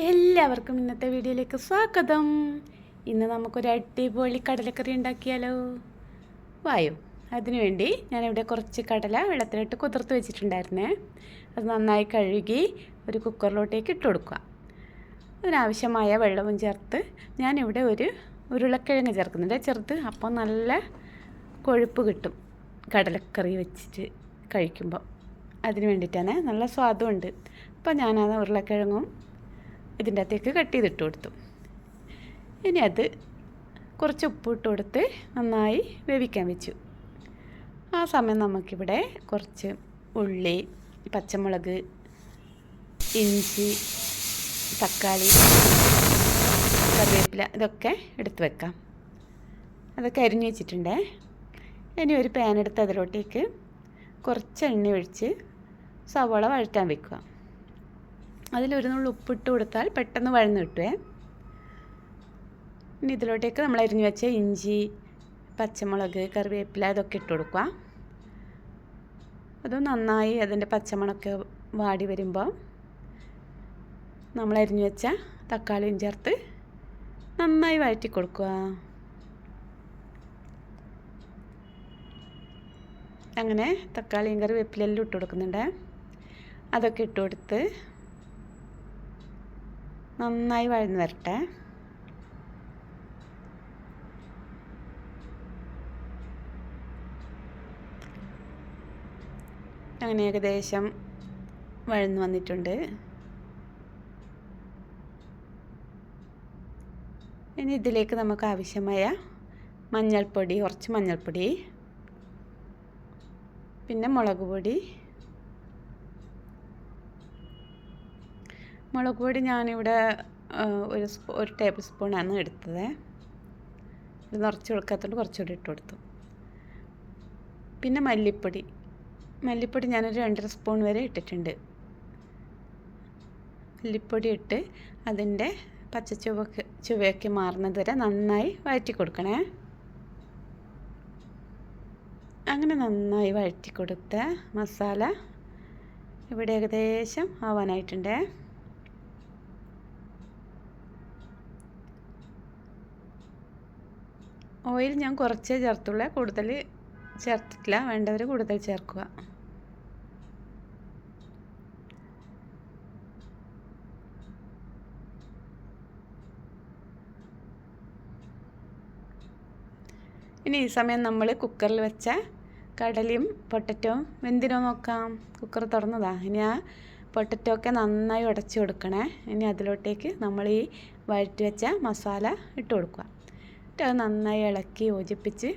എല്ലാവർക്കും ഇന്നത്തെ വീഡിയോയിലേക്ക് സ്വാഗതം. ഇന്ന് നമുക്കൊരു അടിപൊളി കടലക്കറി ഉണ്ടാക്കിയാലോ? വായോ. അതിനുവേണ്ടി ഞാനിവിടെ കുറച്ച് കടല വെള്ളത്തിലിട്ട് കുതിർത്ത് വെച്ചിട്ടുണ്ടായിരുന്നേ. അത് നന്നായി കഴുകി ഒരു കുക്കറിലോട്ടേക്ക് ഇട്ട് കൊടുക്കുക. അതിനാവശ്യമായ വെള്ളവും ചേർത്ത് ഞാനിവിടെ ഒരു ഉരുളക്കിഴങ്ങ് ചേർക്കുന്നുണ്ട്, ചെറുത്. അപ്പോൾ നല്ല കൊഴുപ്പ് കിട്ടും കടലക്കറി വെച്ചിട്ട് കഴിക്കുമ്പോൾ. അതിന് വേണ്ടിയിട്ടാണ്, നല്ല സ്വാദുമുണ്ട്. അപ്പോൾ ഞാനത് ഉരുളക്കിഴങ്ങും ഇതിൻ്റെ അകത്തേക്ക് കട്ട് ചെയ്തിട്ട് കൊടുത്തു. ഇനി അത് കുറച്ച് ഉപ്പിട്ട് കൊടുത്ത് നന്നായി വേവിക്കാൻ വെച്ചു. ആ സമയം നമുക്കിവിടെ കുറച്ച് ഉള്ളി, പച്ചമുളക്, ഇഞ്ചി, തക്കാളി, കറിവേപ്പില ഇതൊക്കെ എടുത്ത് വെക്കാം. അതൊക്കെ അരിഞ്ഞു വെച്ചിട്ടുണ്ട്. ഇനി ഒരു പാൻ എടുത്ത് അതിലോട്ടേക്ക് കുറച്ച് എണ്ണ ഒഴിച്ച് സവാള വഴറ്റാൻ വെക്കുക. അതിലൊരു നുള്ളി ഉപ്പിട്ട് കൊടുത്താൽ പെട്ടെന്ന് വഴന്ന് കിട്ടുമേ. ഇനി ഇതിലോട്ടേക്ക് നമ്മൾ അരിഞ്ഞു വെച്ച ഇഞ്ചി, പച്ചമുളക്, കറിവേപ്പില ഇതൊക്കെ ഇട്ട് കൊടുക്കുക. അത് നന്നായി അതിൻ്റെ പച്ചമണമൊക്കെ വാടി വരുമ്പോൾ നമ്മൾ അരിഞ്ഞു വെച്ച തക്കാളിയും ചേർത്ത് നന്നായി വഴറ്റി കൊടുക്കുക. അങ്ങനെ തക്കാളിയും കറിവേപ്പിലെല്ലാം ഇട്ട് കൊടുക്കുന്നുണ്ട്. അതൊക്കെ ഇട്ട് കൊടുത്ത് നന്നായി വഴന്ന് വരട്ടെ. അങ്ങനെ ഏകദേശം വഴന്ന് വന്നിട്ടുണ്ട്. ഇനി ഇതിലേക്ക് നമുക്ക് ആവശ്യമായ മഞ്ഞൾപ്പൊടി, കുറച്ച് മഞ്ഞൾപ്പൊടി, പിന്നെ മുളക് പൊടി. മുളക് പൊടി ഞാനിവിടെ ഒരു ടേബിൾ സ്പൂണാണ് എടുത്തത്. ഇത് നിറച്ച് കൊടുക്കാത്തതുകൊണ്ട് കുറച്ചുകൂടി ഇട്ട് കൊടുത്തു. പിന്നെ മല്ലിപ്പൊടി ഞാനൊരു 2.5 സ്പൂൺ വരെ ഇട്ടിട്ടുണ്ട്. മല്ലിപ്പൊടി ഇട്ട് അതിൻ്റെ ചുവയൊക്കെ മാറുന്നത് വരെ നന്നായി വഴറ്റി കൊടുക്കണേ. അങ്ങനെ നന്നായി വഴറ്റി കൊടുത്ത മസാല ഇവിടെ ഏകദേശം ആവാനായിട്ടുണ്ട്. ഓയിൽ ഞാൻ കുറച്ചേ ചേർത്തുള്ളൂ, കൂടുതൽ ചേർത്തിട്ടില്ല. വേണ്ടവർ കൂടുതൽ ചേർക്കുക. ഇനി ഈ സമയം നമ്മൾ കുക്കറിൽ വെച്ച കടലയും പൊട്ടറ്റോയും വെന്തിനോ നോക്കാം. കുക്കർ തുറന്നതാ. ഇനി ആ പൊട്ടറ്റോ ഒക്കെ നന്നായി ഉടച്ചു കൊടുക്കണേ. ഇനി അതിലോട്ടേക്ക് നമ്മൾ ഈ വഴറ്റി വെച്ച മസാല ഇട്ട് കൊടുക്കുക. അത് നന്നായി ഇളക്കി യോജിപ്പിച്ച്,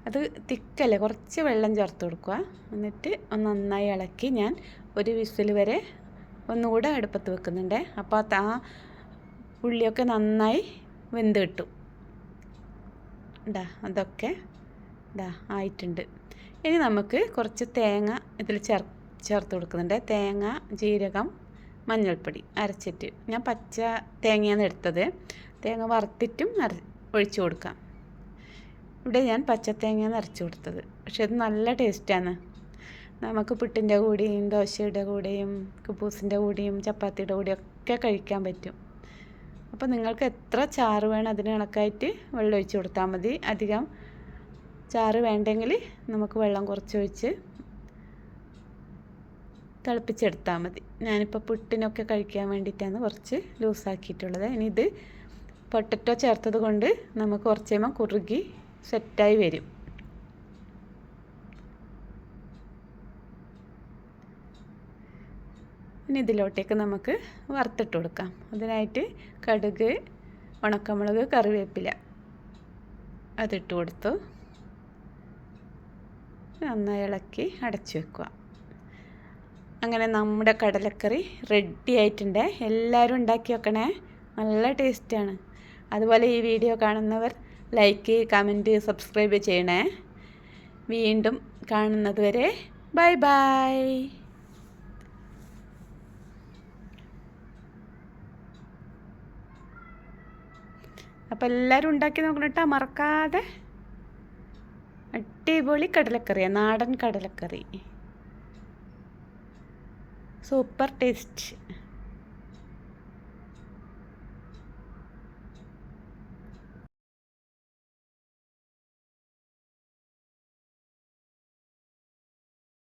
അത് തിക്കല്ലേ, കുറച്ച് വെള്ളം ചേർത്ത് കൊടുക്കുക. എന്നിട്ട് നന്നായി ഇളക്കി ഞാൻ ഒരു വിസിൽ വരെ ഒന്നുകൂടെ അടുപ്പത്ത് വെക്കുന്നുണ്ട്. അപ്പോൾ ആ ഉള്ളിയൊക്കെ നന്നായി വെന്ത് കിട്ടും. അതൊക്കെ ആയിട്ടുണ്ട്. ഇനി നമുക്ക് കുറച്ച് തേങ്ങ ഇതിൽ ചേർത്ത് കൊടുക്കുന്നുണ്ട്. തേങ്ങ, ജീരകം, മഞ്ഞൾപ്പൊടി അരച്ചിട്ട്. ഞാൻ പച്ച തേങ്ങയാണ് എടുത്തത്. തേങ്ങ വറുത്തിട്ടും ഒഴിച്ചു കൊടുക്കാം. ഇവിടെ ഞാൻ പച്ചത്തേങ്ങയാണ് അരച്ചു കൊടുത്തത്. പക്ഷെ അത് നല്ല ടേസ്റ്റാണ്. നമുക്ക് പുട്ടിൻ്റെ കൂടെയും ദോശയുടെ കൂടെയും കുബൂസിൻ്റെ കൂടെയും ചപ്പാത്തിയുടെ കൂടെയും ഒക്കെ കഴിക്കാൻ പറ്റും. അപ്പോൾ നിങ്ങൾക്ക് എത്ര ചാറ് വേണം അതിന് കണക്കായിട്ട് വെള്ളം ഒഴിച്ച് കൊടുത്താൽ മതി. അധികം ചാറ് വേണ്ടെങ്കിൽ നമുക്ക് വെള്ളം കുറച്ചൊഴിച്ച് തിളപ്പിച്ചെടുത്താൽ മതി. ഞാനിപ്പോൾ പുട്ടിനൊക്കെ കഴിക്കാൻ വേണ്ടിയിട്ടാണ് കുറച്ച് ലൂസാക്കിയിട്ടുള്ളത്. ഇനി ഇത് പൊട്ടറ്റോ ചേർത്തത് കൊണ്ട് നമുക്ക് കുറച്ച് കഴിയുമ്പോൾ കുറുകി സെറ്റായി വരും. ഇനി ഇതിലോട്ടേക്ക് നമുക്ക് വറുത്തിട്ട് കൊടുക്കാം. അതിനായിട്ട് കടുക്, ഉണക്കമുളക്, കറിവേപ്പില അതിട്ട് കൊടുത്തു. നന്നായി ഇളക്കി അടച്ചു വെക്കുക. അങ്ങനെ നമ്മുടെ കടലക്കറി റെഡി ആയിട്ടുണ്ട്. എല്ലാവരും ഉണ്ടാക്കി വെക്കണേ, നല്ല ടേസ്റ്റാണ്. അതുപോലെ ഈ വീഡിയോ കാണുന്നവർ ലൈക്ക്, കമൻറ്റ്, സബ്സ്ക്രൈബ് ചെയ്യണേ. വീണ്ടും കാണുന്നത് വരെ ബൈ ബൈ. അപ്പോൾ എല്ലാവരും ഉണ്ടാക്കി നോക്കണം കേട്ടോ, മറക്കാതെ. അടിപൊളി കടലക്കറിയാണ്, നാടൻ കടലക്കറി. Super taste.